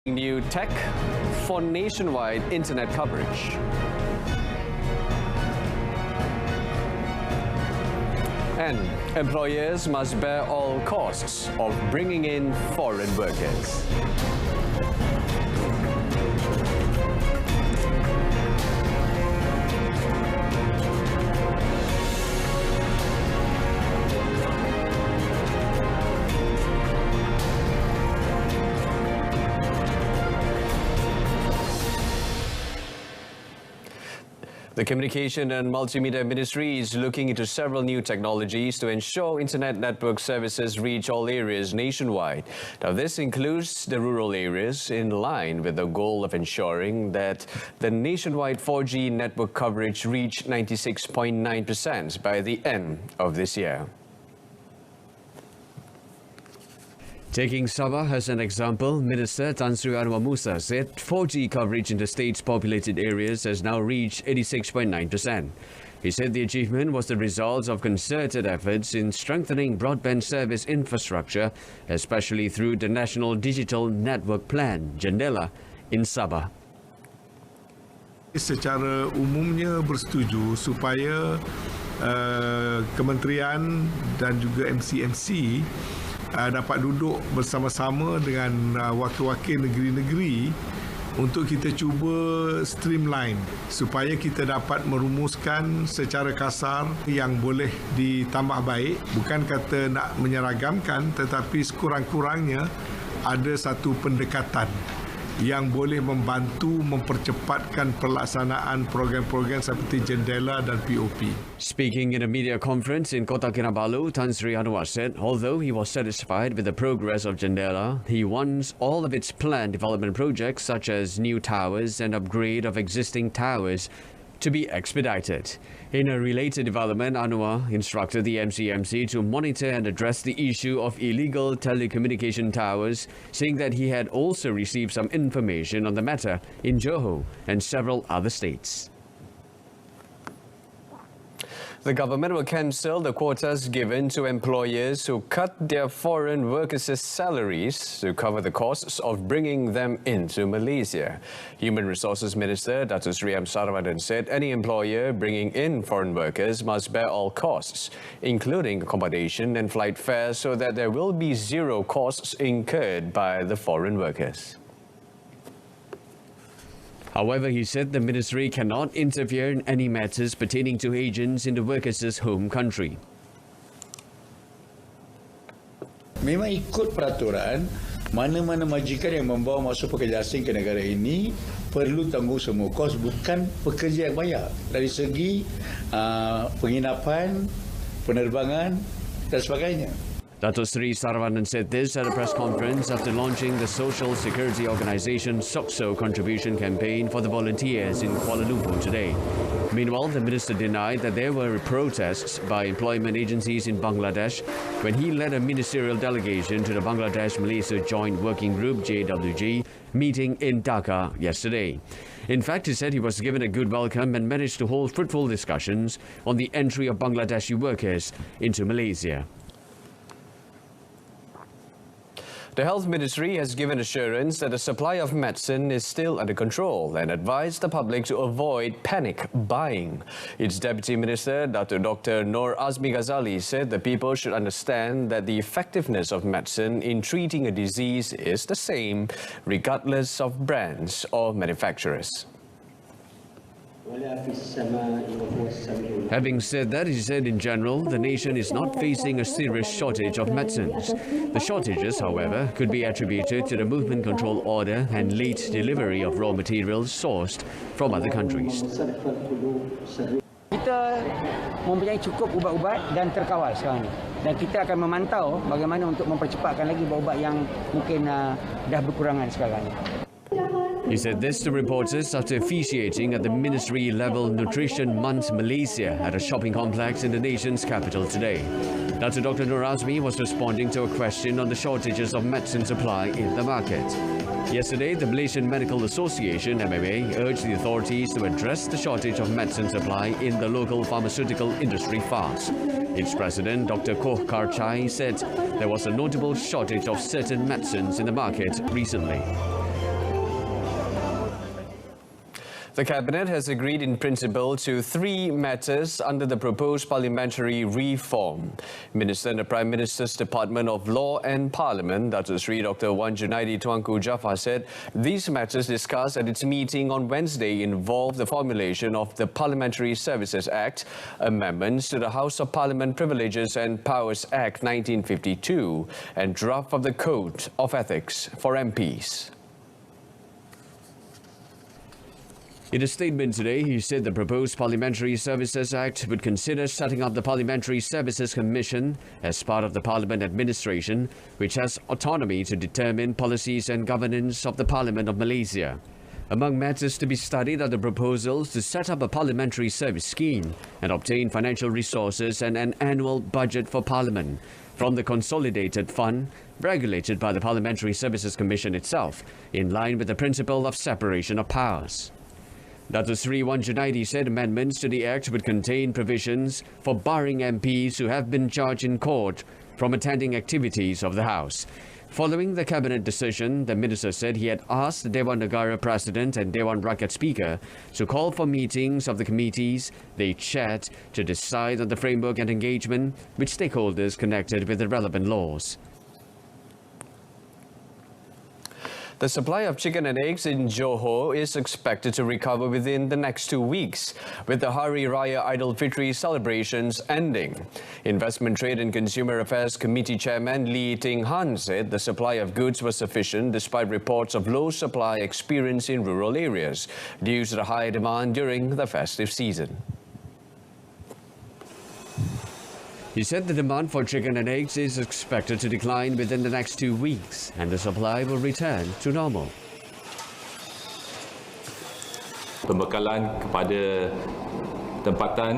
New tech for nationwide internet coverage. And employers must bear all costs of bringing in foreign workers. The Communication and Multimedia Ministry is looking into several new technologies to ensure internet network services reach all areas nationwide. Now, this includes the rural areas, in line with the goal of ensuring that the nationwide 4G network coverage reach 96.9% by the end of this year. Taking Sabah as an example, Minister Tan Sri Anwar Musa said 4G coverage in the state's populated areas has now reached 86.9%. He said the achievement was the result of concerted efforts in strengthening broadband service infrastructure, especially through the National Digital Network Plan, Jendela, in Sabah. Secara umumnya bersetuju supaya kementerian dan juga MCMC dapat duduk bersama-sama dengan wakil-wakil negeri-negeri untuk kita cuba streamline supaya kita dapat merumuskan secara kasar yang boleh ditambah baik. Bukan kata nak menyeragamkan, tetapi sekurang-kurangnya ada satu pendekatan yang boleh membantu mempercepatkan pelaksanaan program-program seperti Jendela dan POP. Speaking in a media conference in Kota Kinabalu, Tan Sri Anwar said although he was satisfied with the progress of Jendela, he wants all of its planned development projects such as new towers and upgrade of existing towers to be expedited. In a related development, Anwar instructed the MCMC to monitor and address the issue of illegal telecommunication towers, saying that he had also received some information on the matter in Johor and several other states. The government will cancel the quotas given to employers who cut their foreign workers' salaries to cover the costs of bringing them into Malaysia. Human Resources Minister Datuk Sri M. Saravanan said any employer bringing in foreign workers must bear all costs, including accommodation and flight fares, so that there will be zero costs incurred by the foreign workers. However, he said the ministry cannot interfere in any matters pertaining to agents in the workers' home country. Memang ikut peraturan, mana-mana majikan yang membawa masuk pekerja asing ke negara ini perlu tanggung semua kos, bukan pekerja yang bayar. Dari segi penginapan, penerbangan dan sebagainya. Datuk Sri Saravanan said this at a press conference after launching the social security organisation SOCSO contribution campaign for the volunteers in Kuala Lumpur today. Meanwhile, the minister denied that there were protests by employment agencies in Bangladesh when he led a ministerial delegation to the Bangladesh-Malaysia Joint Working Group JWG meeting in Dhaka yesterday. In fact, he said he was given a good welcome and managed to hold fruitful discussions on the entry of Bangladeshi workers into Malaysia. The Health Ministry has given assurance that the supply of medicine is still under control and advised the public to avoid panic buying. Its Deputy Minister, Dr. Noor Azmi Ghazali, said that people should understand that the effectiveness of medicine in treating a disease is the same, regardless of brands or manufacturers. Having said that, he said in general, the nation is not facing a serious shortage of medicines. The shortages, however, could be attributed to the movement control order and late delivery of raw materials sourced from other countries. Kita mempunyai cukup ubat-ubat dan terkawal sekarang ini. Dan kita akan memantau bagaimana untuk mempercepatkan lagi ubat-ubat yang mungkin dah berkurangan sekarang ini. He said this to reporters after officiating at the Ministry-level Nutrition Month Malaysia at a shopping complex in the nation's capital today. Dr. Noor Azmi was responding to a question on the shortages of medicine supply in the market. Yesterday, the Malaysian Medical Association, MMA, urged the authorities to address the shortage of medicine supply in the local pharmaceutical industry fast. Its president, Dr. Koh Kar Chai, said there was a notable shortage of certain medicines in the market recently. The Cabinet has agreed in principle to 3 matters under the proposed parliamentary reform. Minister in the Prime Minister's Department of Law and Parliament, Datuk Seri Dr. Wan Junaidi Tuanku Jaafar, said these matters discussed at its meeting on Wednesday involve the formulation of the Parliamentary Services Act, amendments to the House of Parliament Privileges and Powers Act 1952, and draft of the Code of Ethics for MPs. In a statement today, he said the proposed Parliamentary Services Act would consider setting up the Parliamentary Services Commission as part of the Parliament administration, which has autonomy to determine policies and governance of the Parliament of Malaysia. Among matters to be studied are the proposals to set up a parliamentary service scheme and obtain financial resources and an annual budget for Parliament from the Consolidated Fund, regulated by the Parliamentary Services Commission itself, in line with the principle of separation of powers. Datuk Seri Wan Junaidi said amendments to the Act would contain provisions for barring MPs who have been charged in court from attending activities of the House. Following the Cabinet decision, the Minister said he had asked the Dewan Negara President and Dewan Rakyat Speaker to call for meetings of the committees they chaired to decide on the framework and engagement with stakeholders connected with the relevant laws. The supply of chicken and eggs in Johor is expected to recover within the next 2 weeks, with the Hari Raya Aidilfitri celebrations ending. Investment, Trade and Consumer Affairs Committee Chairman Lee Ting Han said the supply of goods was sufficient despite reports of low supply experienced in rural areas due to the high demand during the festive season. He said the demand for chicken and eggs is expected to decline within the next 2 weeks and the supply will return to normal. Pembekalan kepada tempatan,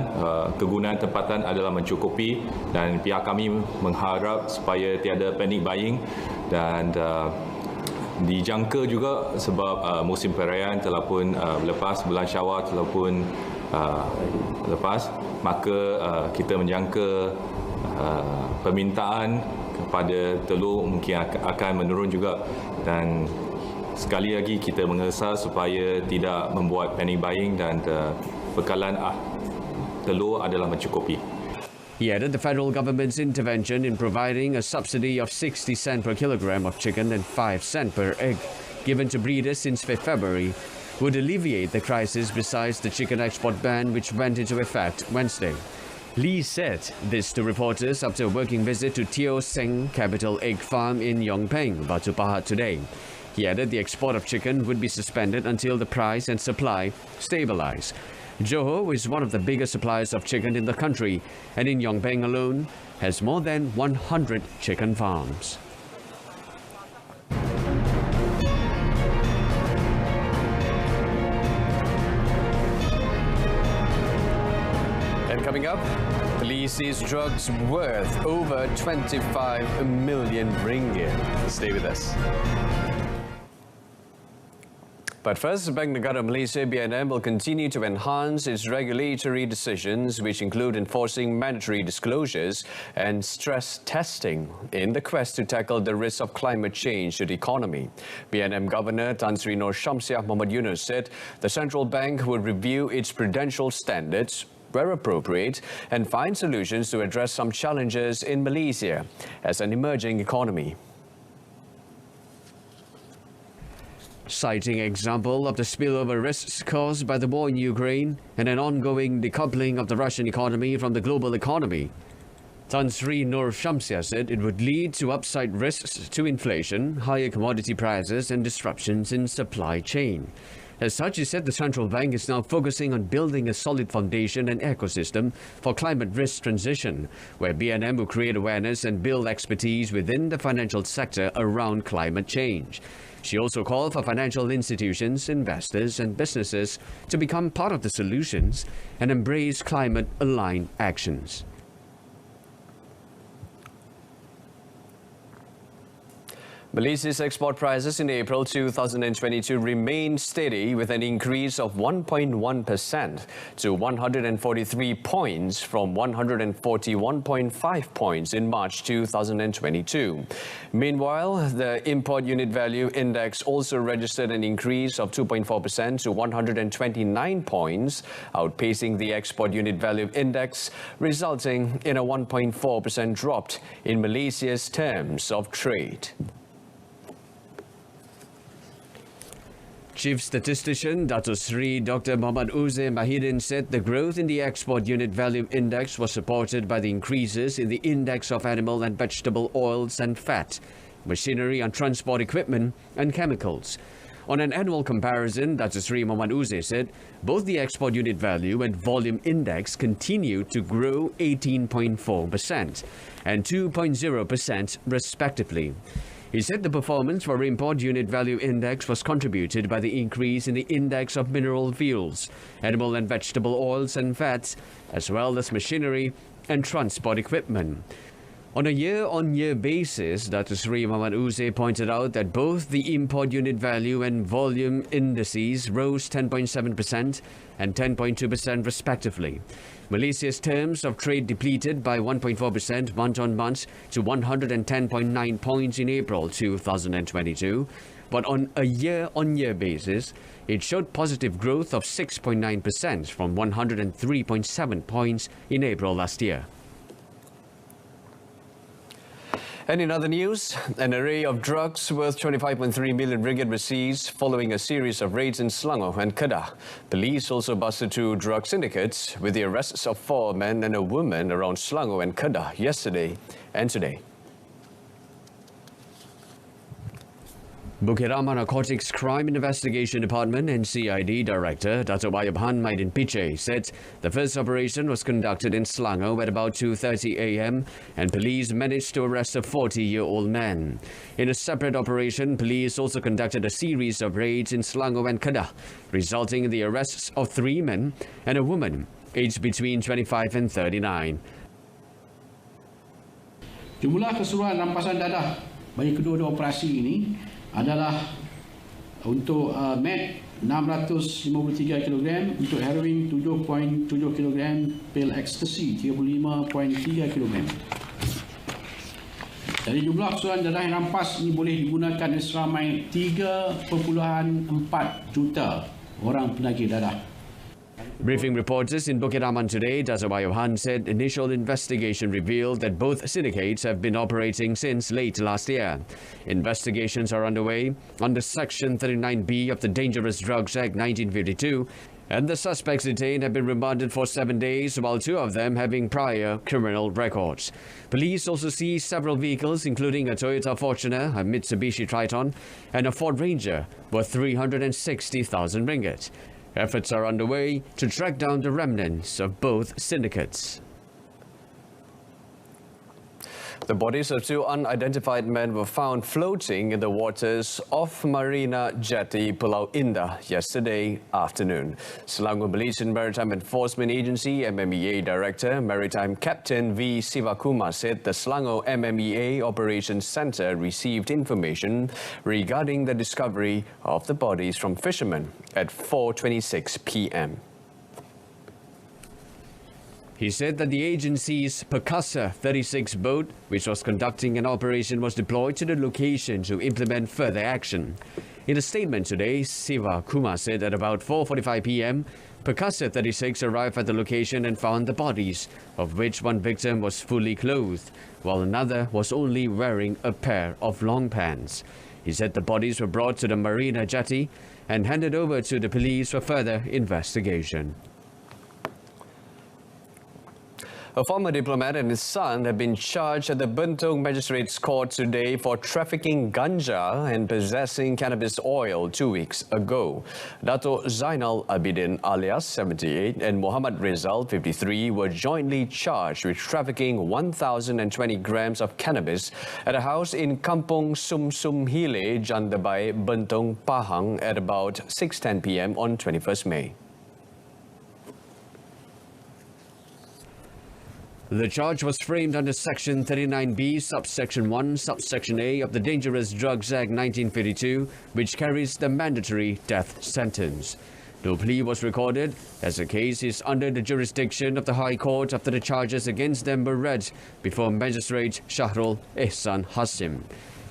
kegunaan tempatan adalah mencukupi dan pihak kami mengharap supaya tiada panic buying dan dijangka juga sebab musim perayaan telah pun lepas, bulan Syawal telah pun lepas, maka kita menjangka permintaan kepada telur mungkin akan menurun juga, dan sekali lagi kita mengesah supaya tidak membuat panic buying dan bekalan telur adalah mencukupi. He added the federal government's intervention in providing a subsidy of 60 cents per kilogram of chicken and 5 cents per egg given to breeders since February would alleviate the crisis besides the chicken export ban which went into effect Wednesday. Lee said this to reporters after a working visit to Teo Seng Capital Egg Farm in Yong Peng, Batu Pahat today. He added the export of chicken would be suspended until the price and supply stabilize. Johor is one of the biggest suppliers of chicken in the country, and in Yong Peng alone has more than 100 chicken farms. And coming up, police sees drugs worth over 25 million ringgit. Stay with us. But first, Bank Negara Malaysia (BNM) will continue to enhance its regulatory decisions, which include enforcing mandatory disclosures and stress testing in the quest to tackle the risk of climate change to the economy. BNM Governor Tan Sri Nur Shamsiah Mohamad Yunus said the central bank will review its prudential standards where appropriate and find solutions to address some challenges in Malaysia as an emerging economy. Citing example of the spillover risks caused by the war in Ukraine and an ongoing decoupling of the Russian economy from the global economy, Tan Sri Nur Shamsiah said it would lead to upside risks to inflation, higher commodity prices and disruptions in supply chain. As such, he said the central bank is now focusing on building a solid foundation and ecosystem for climate risk transition, where BNM will create awareness and build expertise within the financial sector around climate change. She also called for financial institutions, investors and businesses to become part of the solutions and embrace climate-aligned actions. Malaysia's export prices in April 2022 remained steady with an increase of 1.1% to 143 points from 141.5 points in March 2022. Meanwhile, the import unit value index also registered an increase of 2.4% to 129 points, outpacing the export unit value index, resulting in a 1.4% drop in Malaysia's terms of trade. Chief Statistician Dato Sri Dr. Muhammad Uzair Mahidin said the growth in the export unit value index was supported by the increases in the index of animal and vegetable oils and fat, machinery and transport equipment and chemicals. On an annual comparison, Dato Sri Muhammad Uzair said both the export unit value and volume index continued to grow 18.4% and 2.0% respectively. He said the performance for import unit value index was contributed by the increase in the index of mineral fuels, animal and vegetable oils and fats, as well as machinery and transport equipment. On a year-on-year basis, Dato Sri Muhammad Uzair pointed out that both the import unit value and volume indices rose 10.7% and 10.2% respectively. Malaysia's terms of trade depleted by 1.4% month-on-month to 110.9 points in April 2022, but on a year-on-year basis, it showed positive growth of 6.9% from 103.7 points in April last year. And in other news, an array of drugs worth 25.3 million ringgit was seized following a series of raids in Selangor and Kedah. Police also busted 2 drug syndicates with the arrests of 4 men and a woman around Selangor and Kedah yesterday and today. Bukit Ramah Narcotics Crime Investigation Department NCID Director Dato' Ayub Han Maidin Piche said the first operation was conducted in Selangor at about 2:30 a.m. and police managed to arrest a 40-year-old man. In a separate operation, police also conducted a series of raids in Selangor and Kedah, resulting in the arrests of 3 men and a woman aged between 25 and 39. Jumlah keseluruhan rampasan dadah bagi kedua-dua operasi ini adalah untuk mat 653 kg, untuk heroin 7.7 kg, pil ekstasi 35.3 kg. Dari jumlah keseluruhan dadah yang rampas ini boleh digunakan seramai 3.4 juta orang penagih dadah. Briefing reporters in Bukit Ramah today, Dato' Ayub Han said initial investigation revealed that both syndicates have been operating since late last year. Investigations are underway under Section 39B of the Dangerous Drugs Act 1952, and the suspects detained have been remanded for 7 days, while 2 of them having prior criminal records. Police also seized several vehicles, including a Toyota Fortuner, a Mitsubishi Triton, and a Ford Ranger worth 360,000 ringgit. Efforts are underway to track down the remnants of both syndicates. The bodies of 2 unidentified men were found floating in the waters off Marina Jetty, Pulau Indah, yesterday afternoon. Selangor Malaysian Maritime Enforcement Agency MMEA Director Maritime Captain V. Sivakumar said the Selangor MMEA Operations Centre received information regarding the discovery of the bodies from fishermen at 4:26 p.m. He said that the agency's Perkasa 36 boat, which was conducting an operation, was deployed to the location to implement further action. In a statement today, Siva Kumar said at about 4:45 p.m., Perkasa 36 arrived at the location and found the bodies, of which one victim was fully clothed, while another was only wearing a pair of long pants. He said the bodies were brought to the Marina Jetty and handed over to the police for further investigation. A former diplomat and his son have been charged at the Bentong Magistrates Court today for trafficking ganja and possessing cannabis oil 2 weeks ago. Dato' Zainal Abidin alias 78 and Muhammad Rizal 53 were jointly charged with trafficking 1,020 grams of cannabis at a house in Kampung Sumsum Hile, Jandabai, Bentong, Pahang at about 6:10 p.m. on 21st May. The charge was framed under Section 39B, subsection 1, subsection A of the Dangerous Drugs Act 1952, which carries the mandatory death sentence. No plea was recorded, as the case is under the jurisdiction of the High Court after the charges against them were read before Magistrate Shahrul Ehsan Hasim.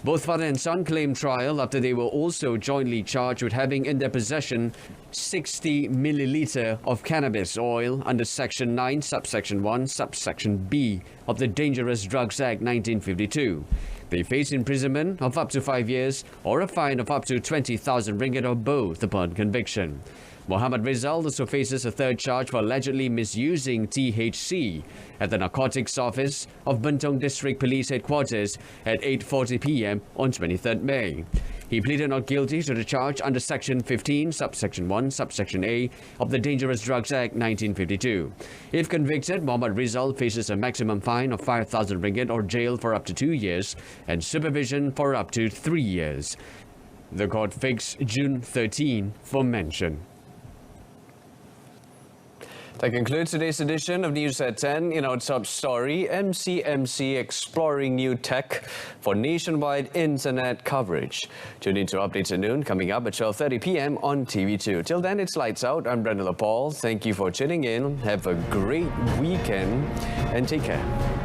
Both father and son claimed trial after they were also jointly charged with having in their possession 60 milliliter of cannabis oil under Section 9, subsection 1, subsection B of the Dangerous Drugs Act 1952. They face imprisonment of up to 5 years or a fine of up to 20,000 ringgit or both upon conviction. Mohammed Rizal also faces a third charge for allegedly misusing THC at the narcotics office of Bentong District Police Headquarters at 8:40 p.m. on 23rd May. He pleaded not guilty to the charge under Section 15, subsection 1, subsection A of the Dangerous Drugs Act 1952. If convicted, Mohammed Rizal faces a maximum fine of 5,000 ringgit or jail for up to 2 years and supervision for up to 3 years. The court fixed June 13 for mention. That concludes today's edition of News at 10. In our top story, MCMC exploring new tech for nationwide internet coverage. Tune in to Updates at Noon, coming up at 12:30 p.m. on TV2. Till then, it's lights out. I'm Brendan Paul. Thank you for tuning in. Have a great weekend and take care.